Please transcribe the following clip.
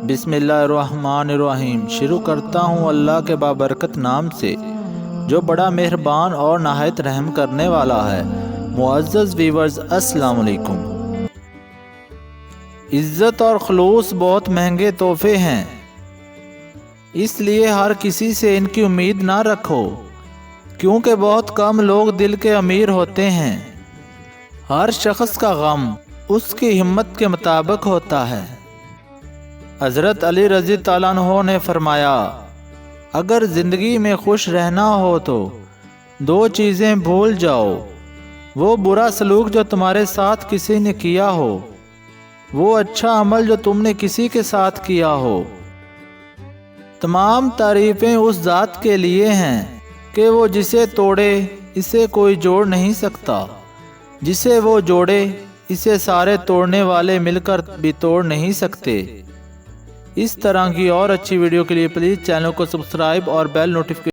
بسم اللہ الرحمن الرحیم۔ شروع کرتا ہوں اللہ کے بابرکت نام سے جو بڑا مہربان اور نہایت رحم کرنے والا ہے۔ معزز ویورز، السلام علیکم۔ عزت اور خلوص بہت مہنگے تحفے ہیں، اس لیے ہر کسی سے ان کی امید نہ رکھو، کیونکہ بہت کم لوگ دل کے امیر ہوتے ہیں۔ ہر شخص کا غم اس کی ہمت کے مطابق ہوتا ہے۔ حضرت علی رضی اللہ عنہ نے فرمایا، اگر زندگی میں خوش رہنا ہو تو دو چیزیں بھول جاؤ، وہ برا سلوک جو تمہارے ساتھ کسی نے کیا ہو، وہ اچھا عمل جو تم نے کسی کے ساتھ کیا ہو۔ تمام تعریفیں اس ذات کے لیے ہیں کہ وہ جسے توڑے اسے کوئی جوڑ نہیں سکتا، جسے وہ جوڑے اسے سارے توڑنے والے مل کر بھی توڑ نہیں سکتے۔ اس طرح کی اور اچھی ویڈیو کے لیے پلیز چینل کو سبسکرائب اور بیل نوٹیفیکیشن